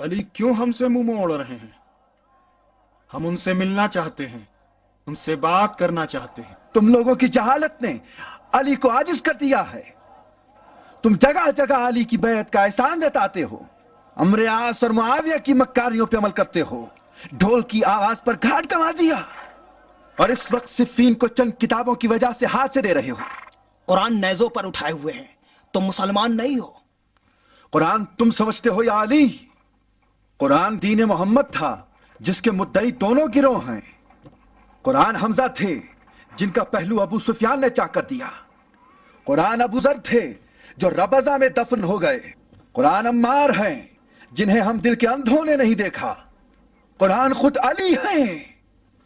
علی کیوں ہم سے منہ موڑ رہے ہیں؟ ہم ان سے ملنا چاہتے ہیں، ان سے بات کرنا چاہتے ہیں۔ تم لوگوں کی جہالت نے علی کو عاجز کر دیا ہے۔ تم جگہ جگہ علی کی بیعت کا احسان جتاتے ہو، عمرو عاص اور معاویہ کی مکاریوں پہ عمل کرتے ہو، ڈھول کی آواز پر گھاٹ کما دیا، اور اس وقت صفین کو چند کتابوں کی وجہ سے ہاتھ سے دے رہے ہو۔ قرآن نیزوں پر اٹھائے ہوئے ہیں، تم مسلمان نہیں ہو۔ قرآن تم سمجھتے ہو یا علی؟ قرآن دین محمد تھا جس کے مدعی دونوں گروہ ہیں۔ قرآن حمزہ تھے جن کا پہلو ابو سفیان نے چاک کر دیا۔ قرآن ابو ذر تھے جو ربضہ میں دفن ہو گئے۔ قرآن عمار ہیں جنہیں ہم دل کے اندھوں نے نہیں دیکھا۔ قرآن خود علی ہیں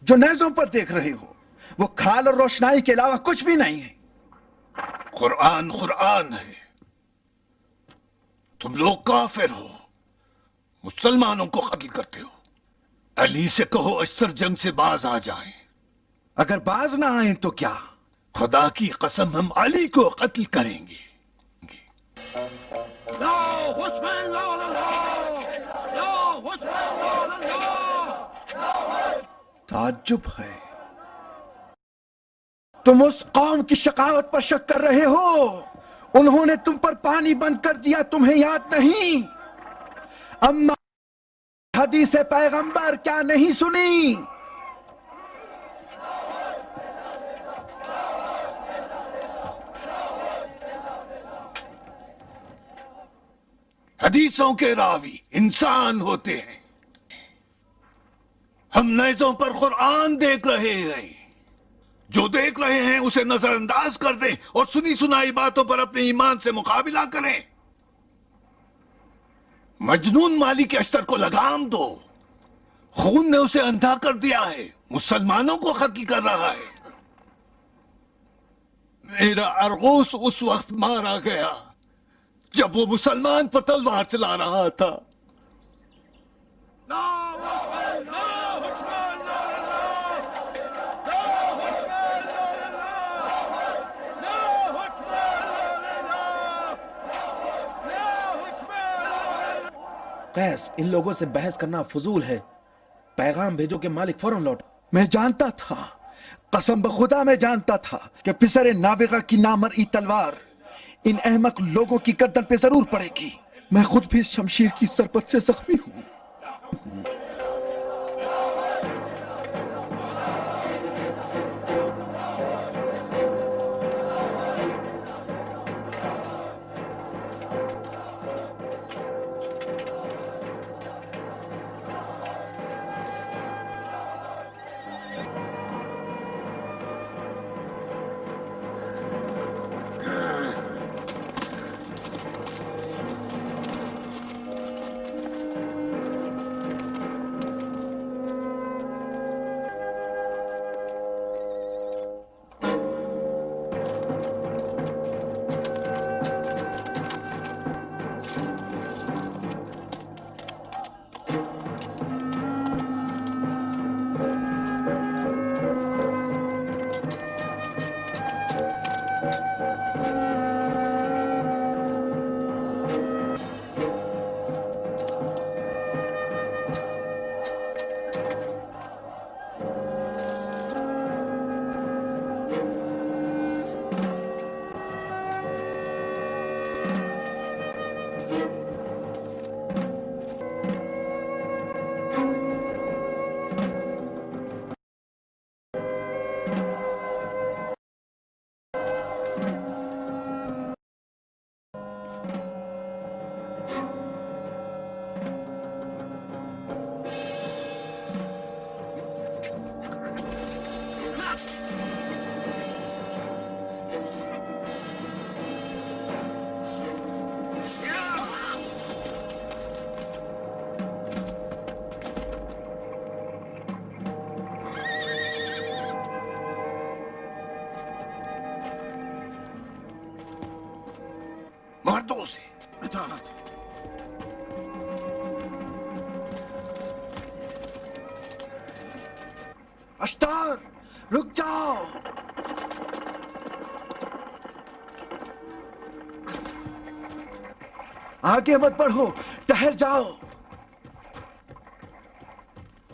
جو نیزوں پر دیکھ رہے ہو، وہ کھال اور روشنائی کے علاوہ کچھ بھی نہیں ہے۔ قرآن قرآن ہے، تم لوگ کافر ہو، مسلمانوں کو قتل کرتے ہو۔ علی سے کہو اشتر جنگ سے باز آ جائیں۔ اگر باز نہ آئیں تو کیا؟ خدا کی قسم ہم علی کو قتل کریں گے۔ تعجب ہے، تم اس قوم کی شقاوت پر شک کر رہے ہو؟ انہوں نے تم پر پانی بند کر دیا، تمہیں یاد نہیں؟ اما حدیث پیغمبر کیا نہیں سنی؟ حدیثوں کے راوی انسان ہوتے ہیں، ہم نیزوں پر قرآن دیکھ رہے ہیں۔ جو دیکھ رہے ہیں اسے نظر انداز کر دیں اور سنی سنائی باتوں پر اپنے ایمان سے مقابلہ کریں۔ مجنون مالی کے اشتر کو لگام دو، خون نے اسے اندھا کر دیا ہے، مسلمانوں کو قتل کر رہا ہے۔ میرا ارغوث اس وقت مارا گیا جب وہ مسلمان پر تلوار چلا رہا تھا۔ قیس، ان لوگوں سے بحث کرنا فضول ہے، پیغام بھیجو کہ مالک فوراً لوٹ۔ میں جانتا تھا، قسم بخدا میں جانتا تھا کہ پسر نابغہ کی نامرئی تلوار ان احمق لوگوں کی گردن پہ ضرور پڑے گی۔ میں خود بھی شمشیر کی سرپت سے زخمی ہوں۔ مردوں سے اطاعت۔ اشتار، رک جاؤ۔ آگے مت بڑھو، ٹھہر جاؤ۔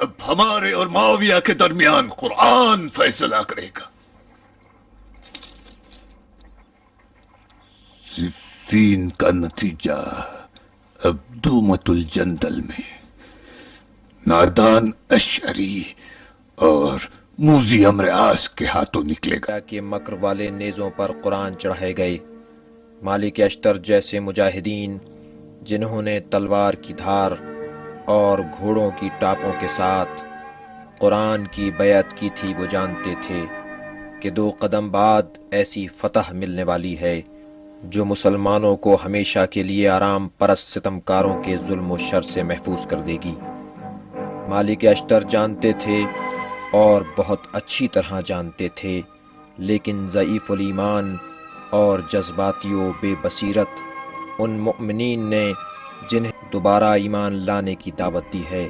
اب ہمارے اور معاویہ کے درمیان قرآن فیصلہ کرے گا۔ صفین کا نتیجہ اب دومت الجندل میں نادان اشعری اور موزی امر آس کے ہاتھوں نکلے گا۔ کہ مکر والے نیزوں پر قرآن چڑھائے گئے۔ مالک اشتر جیسے مجاہدین جنہوں نے تلوار کی دھار اور گھوڑوں کی ٹاپوں کے ساتھ قرآن کی بیعت کی تھی، وہ جانتے تھے کہ 2 قدم بعد ایسی فتح ملنے والی ہے جو مسلمانوں کو ہمیشہ کے لیے آرام پرست ستمکاروں کے ظلم و شر سے محفوظ کر دے گی۔ مالک اشتر جانتے تھے اور بہت اچھی طرح جانتے تھے، لیکن ضعیف الایمان اور جذباتی و بے بصیرت ان مؤمنین نے جنہیں دوبارہ ایمان لانے کی دعوت دی ہے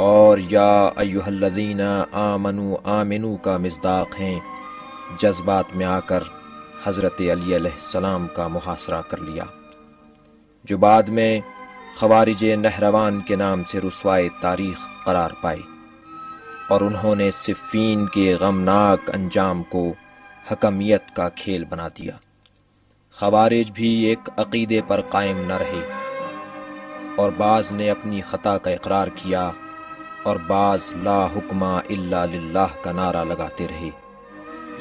اور یا ایھا الذین آمنوا آمنو کا مصداق ہیں، جذبات میں آ کر حضرت علی علیہ السلام کا محاصرہ کر لیا، جو بعد میں خوارج نہروان کے نام سے رسوائے تاریخ قرار پائے، اور انہوں نے صفین کے غمناک انجام کو حکمیت کا کھیل بنا دیا۔ خوارج بھی ایک عقیدے پر قائم نہ رہے، اور بعض نے اپنی خطا کا اقرار کیا اور بعض لا حکم الا للہ کا نعرہ لگاتے رہے،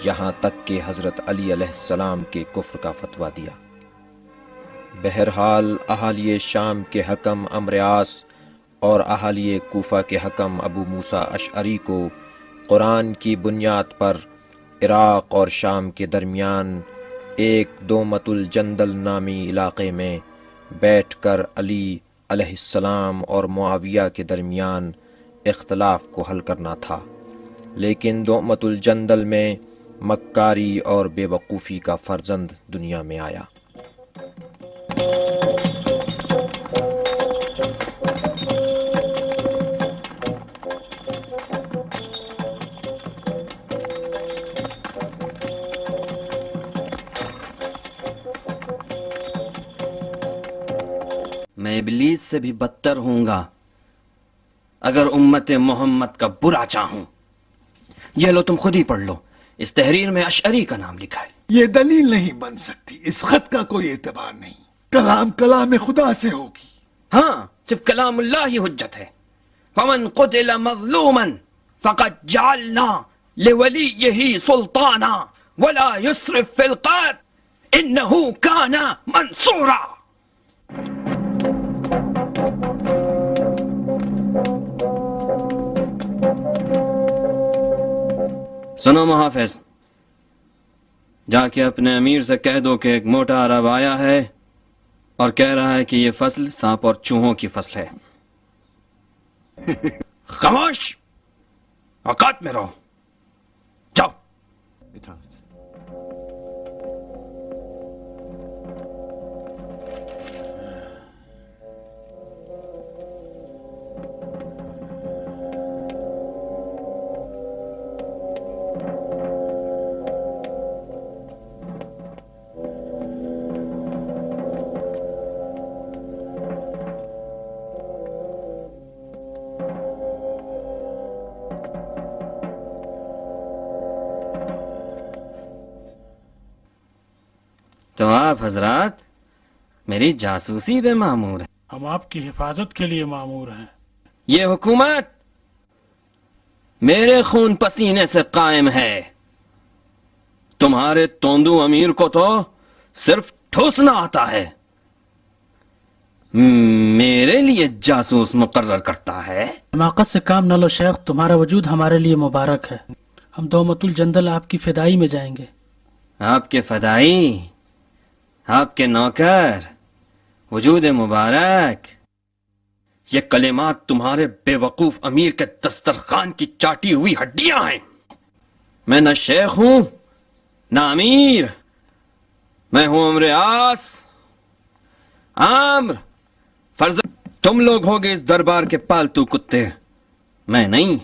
یہاں تک کہ حضرت علی علیہ السلام کے کفر کا فتویٰ دیا۔ بہرحال اہالی شام کے حکم عمرو عاص اور اہالی کوفہ کے حکم ابو موسیٰ اشعری کو قرآن کی بنیاد پر عراق اور شام کے درمیان ایک دومت الجندل نامی علاقے میں بیٹھ کر علی علیہ السلام اور معاویہ کے درمیان اختلاف کو حل کرنا تھا، لیکن دومت الجندل میں مکاری اور بے وقوفی کا فرزند دنیا میں آیا۔ میں ابلیس سے بھی بدتر ہوں گا اگر امت محمد کا برا چاہوں۔ یہ لو تم خود ہی پڑھ لو، اس تحریر میں اشعری کا نام لکھا ہے۔ یہ دلیل نہیں بن سکتی، اس خط کا کوئی اعتبار نہیں، کلام خدا سے ہوگی۔ ہاں، صرف کلام اللہ ہی حجت ہے۔ فمن قتل مظلوما فقد جعلنا لولیہ سلطانا ولا يسرف في القتل انه كان منصورا۔ سنو محافظ، جا کے اپنے امیر سے کہہ دو کہ ایک موٹا عرب آیا ہے اور کہہ رہا ہے کہ یہ فصل سانپ اور چوہوں کی فصل ہے۔ خاموش، اوقات میں رہو، جاؤ۔ تو آپ حضرات میری جاسوسی پہ مامور ہیں؟ ہم آپ کی حفاظت کے لیے مامور ہیں۔ یہ حکومت میرے خون پسینے سے قائم ہے، تمہارے توندو امیر کو تو صرف ٹھوسنا آتا ہے، میرے لیے جاسوس مقرر کرتا ہے۔ حماقت سے کام نہ لو شیخ، تمہارا وجود ہمارے لیے مبارک ہے، ہم دومت الجندل آپ کی فدائی میں جائیں گے۔ آپ کے فدائی، آپ کے نوکر، وجود مبارک، یہ کلمات تمہارے بے وقوف امیر کے دسترخوان کی چاٹی ہوئی ہڈیاں ہیں۔ میں نہ شیخ ہوں نہ امیر، میں ہوں عمرو عاص، عامر، فرض تم لوگ ہوگے اس دربار کے پالتو کتے، میں نہیں۔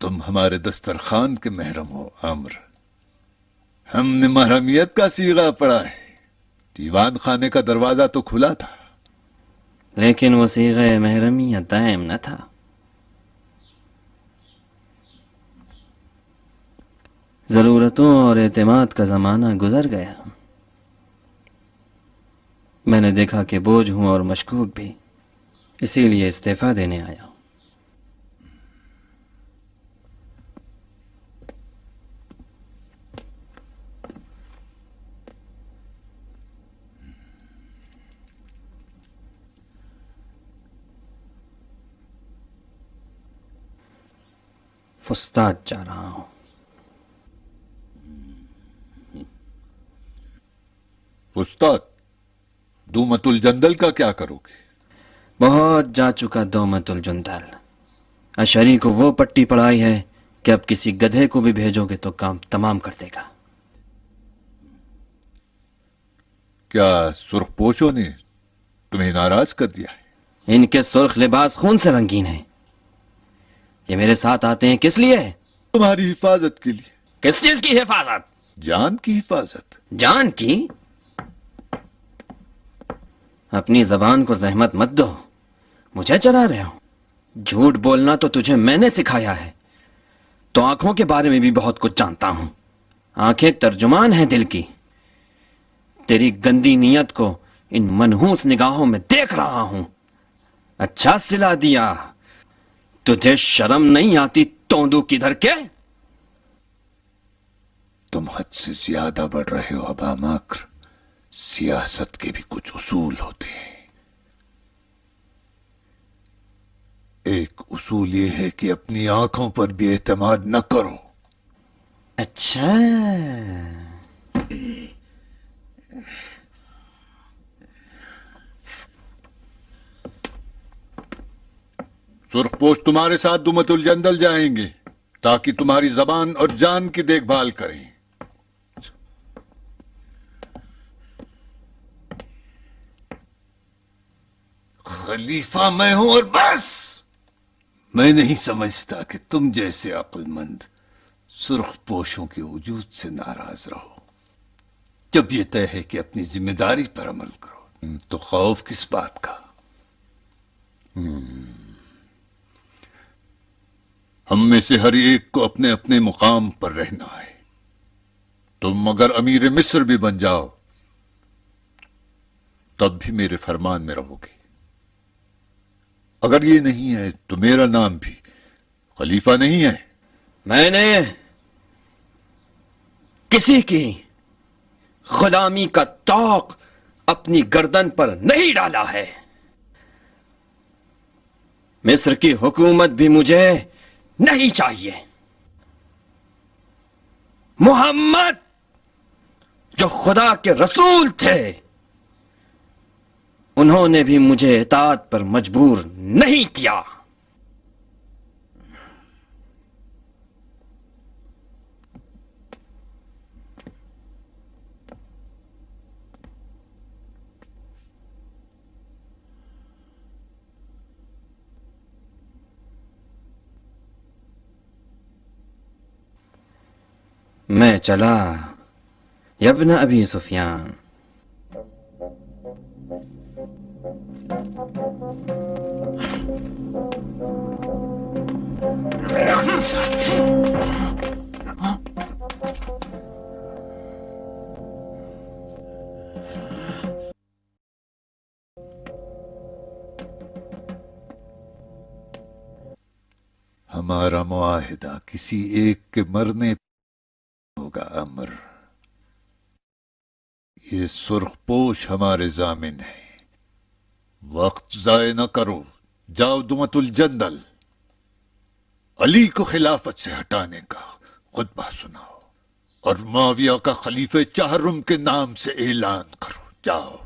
تم ہمارے دسترخوان کے محرم ہو عامر، ہم نے محرمیت کا صیغہ پڑھا ہے، دیوان خانے کا دروازہ تو کھلا تھا، لیکن وہ صیغہ محرمیت دائم نہ تھا. ضرورتوں اور اعتماد کا زمانہ گزر گیا. میں نے دیکھا کہ بوجھ ہوں اور مشکوک بھی، اسی لیے استعفیٰ دینے آیا ہوں. فسطاط جا رہا ہوں. استاد، دومت الجندل کا کیا کرو گے؟ بہت جا چکا دومت الجندل. اشعری کو وہ پٹی پڑھائی ہے کہ اب کسی گدھے کو بھی بھیجو گے تو کام تمام کر دے گا. کیا سرخ پوشوں نے تمہیں ناراض کر دیا ہے؟ ان کے سرخ لباس خون سے رنگین ہیں. یہ میرے ساتھ آتے ہیں کس لیے؟ تمہاری حفاظت کے لیے. کس چیز کی حفاظت؟ جان کی حفاظت. جان کی؟ اپنی زبان کو زحمت مت دو، مجھے چرا رہے ہو. جھوٹ بولنا تو تجھے میں نے سکھایا ہے، تو آنکھوں کے بارے میں بھی بہت کچھ جانتا ہوں. آنکھیں ترجمان ہیں دل کی. تیری گندی نیت کو ان منحوس نگاہوں میں دیکھ رہا ہوں. اچھا سلا دیا. تجھے شرم نہیں آتی توندو کدھر کے؟ تم حد سے زیادہ بڑھ رہے ہو ابا مکر. سیاست کے بھی کچھ اصول ہوتے ہیں. ایک اصول یہ ہے کہ اپنی آنکھوں پر بھی اعتماد نہ کرو. اچھا، سرخ پوش تمہارے ساتھ دومت الجندل جائیں گے تاکہ تمہاری زبان اور جان کی دیکھ بھال کریں. خلیفہ میں ہوں اور بس. میں نہیں سمجھتا کہ تم جیسے عقل مند سرخ پوشوں کے وجود سے ناراض رہو. جب یہ طے ہے کہ اپنی ذمہ داری پر عمل کرو تو خوف کس بات کا؟ ہم میں سے ہر ایک کو اپنے اپنے مقام پر رہنا ہے. تم اگر امیر مصر بھی بن جاؤ تب بھی میرے فرمان میں رہو گے. اگر یہ نہیں ہے تو میرا نام بھی خلیفہ نہیں ہے. میں نے کسی کی غلامی کا طوق اپنی گردن پر نہیں ڈالا ہے. مصر کی حکومت بھی مجھے نہیں چاہیے. محمد جو خدا کے رسول تھے انہوں نے بھی مجھے اطاعت پر مجبور نہیں کیا. میں چلا یا ابن ابی سفیان. ہمارا معاہدہ کسی ایک کے مرنے ہوگا امر. یہ سرخ پوش ہمارے ضامن ہیں. وقت ضائع نہ کرو. جاؤ دومت الجندل علی کو خلافت سے ہٹانے کا خطبہ سناؤ اور معاویہ کا خلیفہ چہرم کے نام سے اعلان کرو. جاؤ.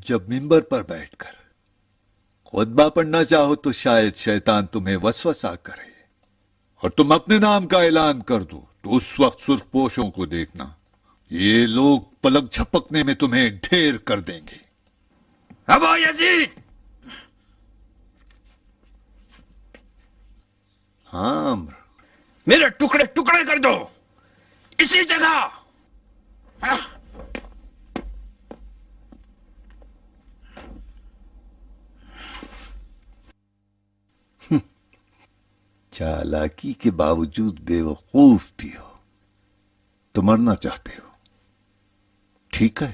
جب منبر پر بیٹھ کر خطبہ پڑھنا چاہو تو شاید شیطان تمہیں وسوسہ کرے اور تم اپنے نام کا اعلان کر دو تو اس وقت سرخ پوشوں کو دیکھنا یہ لوگ پلک جھپکنے میں تمہیں ڈھیر کر دیں گے. ابا یزید، ہاں عمر، میرے ٹکڑے ٹکڑے کر دو اسی جگہ. چالاکی کے باوجود بے وقوف بھی ہو تو مرنا چاہتے ہو. ٹھیک ہے،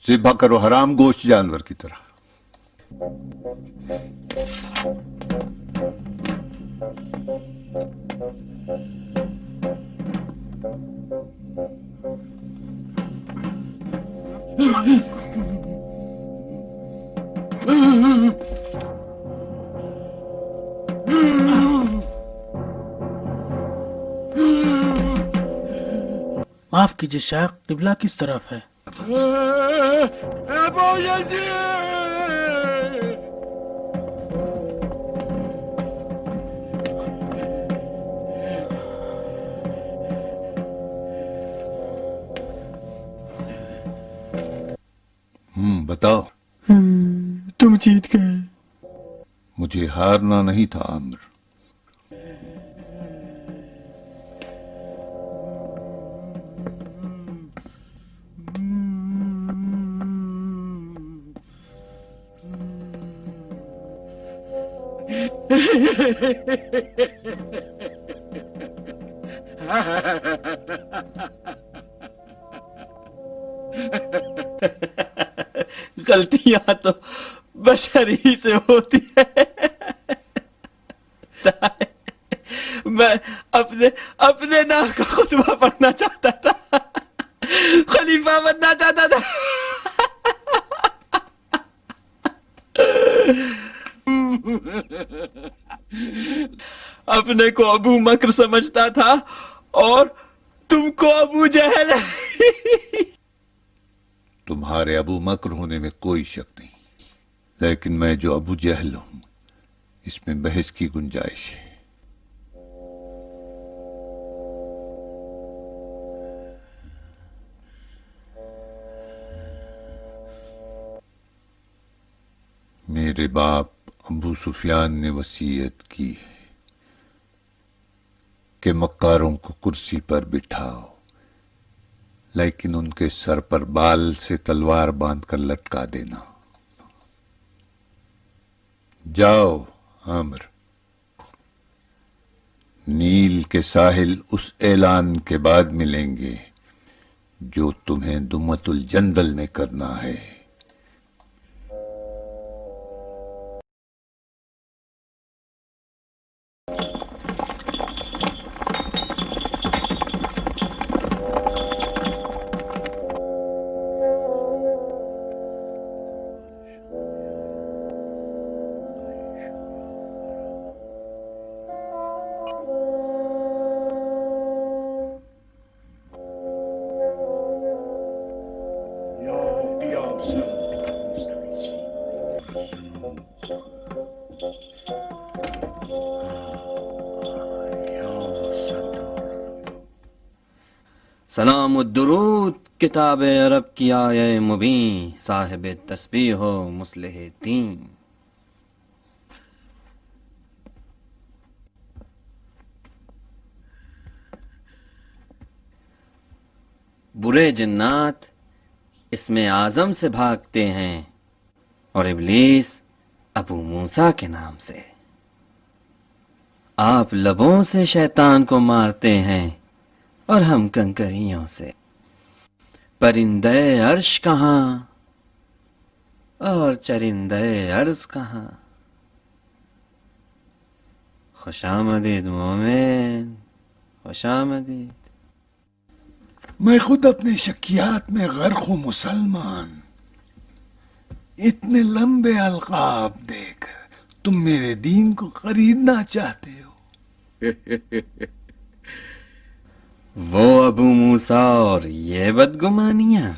ذبح کرو حرام گوشت جانور کی طرح. معاف کیجیے شیخ، قبلہ کس طرف ہے؟ ابو یزید! بتاؤ. تم جیت گئے. مجھے ہارنا نہیں تھا عمر. غلطیاں تو بشر ہی سے ہوتی ہے. میں اپنے نام کا خطبہ پڑھنا چاہتا تھا، خلیفہ بننا چاہتا تھا. اپنے کو ابو مکر سمجھتا تھا اور تم کو ابو جہل. تمہارے ابو مکر ہونے میں کوئی شک نہیں، لیکن میں جو ابو جہل ہوں اس میں بحث کی گنجائش ہے. میرے باپ ابو سفیان نے وصیت کی ہے کہ مکاروں کو کرسی پر بٹھاؤ، لیکن ان کے سر پر بال سے تلوار باندھ کر لٹکا دینا. جاؤ عامر، نیل کے ساحل اس اعلان کے بعد ملیں گے جو تمہیں دمت الجندل میں کرنا ہے. سلام الدرود کتاب عرب کی آیہ مبین، صاحب تسبیح و مصلح دین. برے جنات اسم اعظم سے بھاگتے ہیں اور ابلیس ابو موسیٰ کے نام سے. آپ لبوں سے شیطان کو مارتے ہیں اور ہم کنکریوں سے. پرندے عرش کہاں اور چرندے عرض کہاں. خوش آمدید مومن، خوش آمدید. میں خود اپنے شکیات میں غرق ہوں مسلمان. اتنے لمبے القاب دے کر تم میرے دین کو خریدنا چاہتے ہو. وہ ابو موسیٰ اور یہ بدگمانیاں،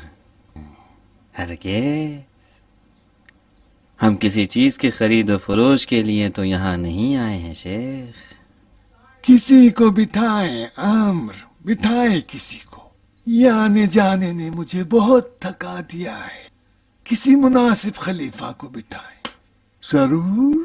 ہرگز. ہم کسی چیز کی خرید و فروش کے لیے تو یہاں نہیں آئے ہیں شیخ. کسی کو بٹھائیں عامر، بٹھائیں کسی کو. یہ آنے جانے نے مجھے بہت تھکا دیا ہے. کسی مناسب خلیفہ کو بٹھائیں. ضرور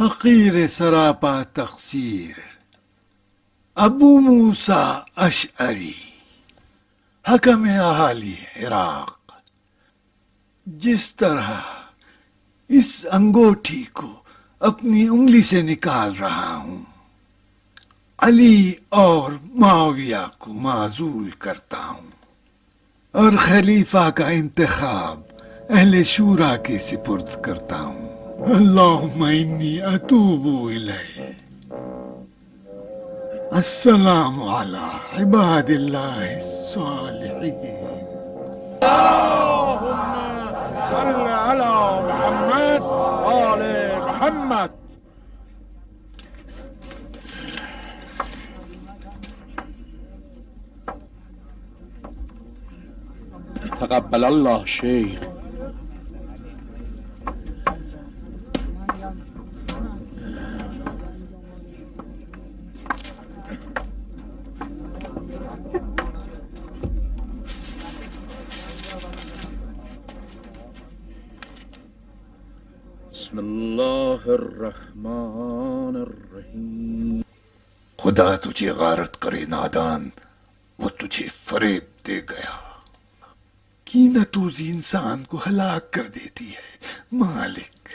حقیر سراپا تقصیر ابو موسیٰ اشعری حکم اہالی عراق، جس طرح اس انگوٹھی کو اپنی انگلی سے نکال رہا ہوں، علی اور معاویہ کو معزول کرتا ہوں اور خلیفہ کا انتخاب اہل شورا کے سپرد کرتا ہوں۔ اللہم انی اتوب الیہ۔ السلام علی عباد اللہ الصالحین۔ اللهم صل على محمد آل محمد۔ تقبل الله شيخ۔ بسم اللہ الرحمن الرحیم۔ خدا تجھے غارت کرے نادان، وہ تجھے فریب دے گیا۔ کینت اوزی انسان کو ہلاک کر دیتی ہے مالک۔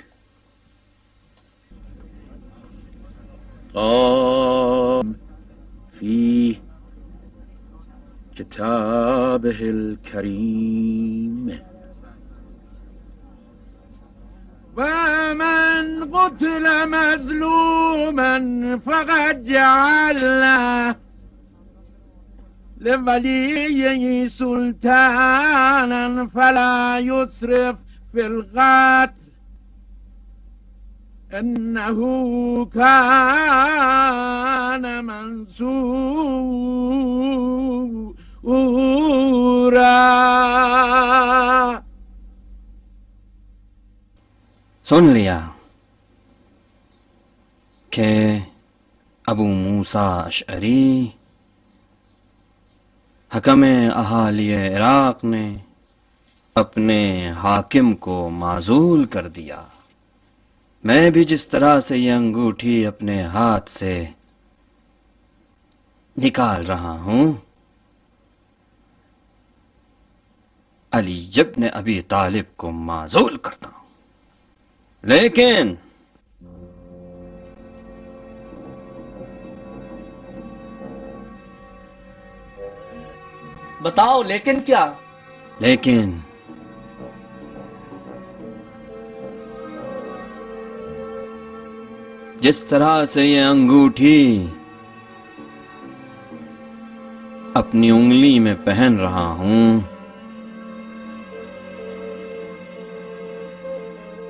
فی کتابہ الکریم۔ ومن قتل مظلوما فقد جعلنا لوليه سلطانا فلا يسرف في القتل إنه كان منصورا۔ سن لیا کہ ابو موسیٰ اشعری حکم اہالی عراق نے اپنے حاکم کو معزول کر دیا۔ میں بھی جس طرح سے یہ انگوٹھی اپنے ہاتھ سے نکال رہا ہوں، علی ابن ابی طالب کو معزول کرتا ہوں، لیکن بتاؤ لیکن کیا؟ لیکن جس طرح سے یہ انگوٹھی اپنی انگلی میں پہن رہا ہوں،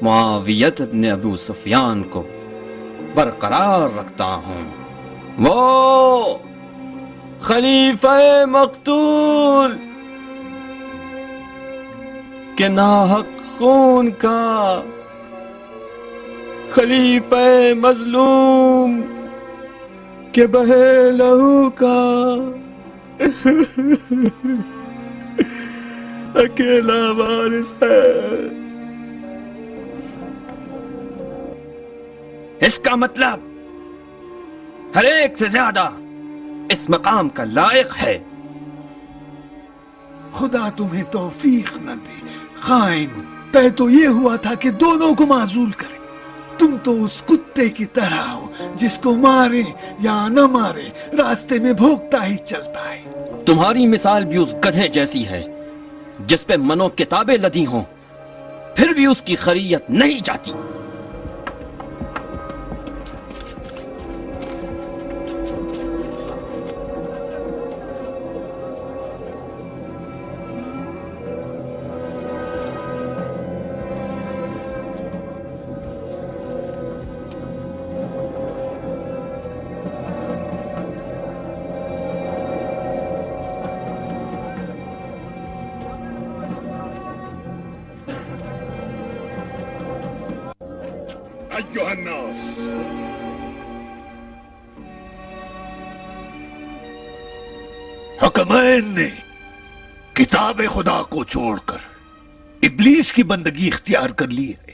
معاویت ابن ابو سفیان کو برقرار رکھتا ہوں۔ وہ خلیفہ مقتول کے ناحق خون کا، خلیفہ مظلوم کے بہے لہو کا اکیلا وارث ہے۔ اس کا مطلب ہر ایک سے زیادہ اس مقام کا لائق ہے۔ خدا تمہیں توفیق نہ دے خائن۔ طے تو یہ ہوا تھا کہ دونوں کو معزول کرے۔ تم تو اس کتے کی طرح ہو جس کو مارے یا نہ مارے راستے میں بھوکتا ہی چلتا ہے۔ تمہاری مثال بھی اس گدھے جیسی ہے جس پہ منو کتابیں لدی ہوں، پھر بھی اس کی خریت نہیں جاتی۔ أيها الناس، حکمین نے کتاب خدا کو چھوڑ کر ابلیس کی بندگی اختیار کر لی ہے۔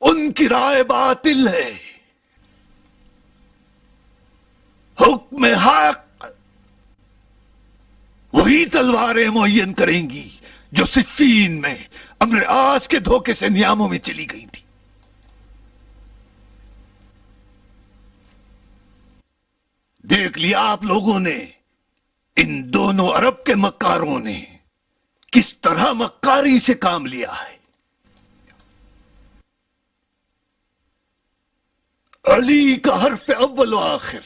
ان کی رائے باطل ہے. حکم حق وہی تلواریں معین کریں گی جو صفین میں امر آس کے دھوکے سے نیاموں میں چلی گئی تھی. دیکھ لیا آپ لوگوں نے ان دونوں عرب کے مکاروں نے کس طرح مکاری سے کام لیا ہے. علی کا حرف اول و آخر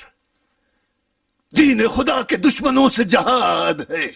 دین خدا کے دشمنوں سے جہاد ہے.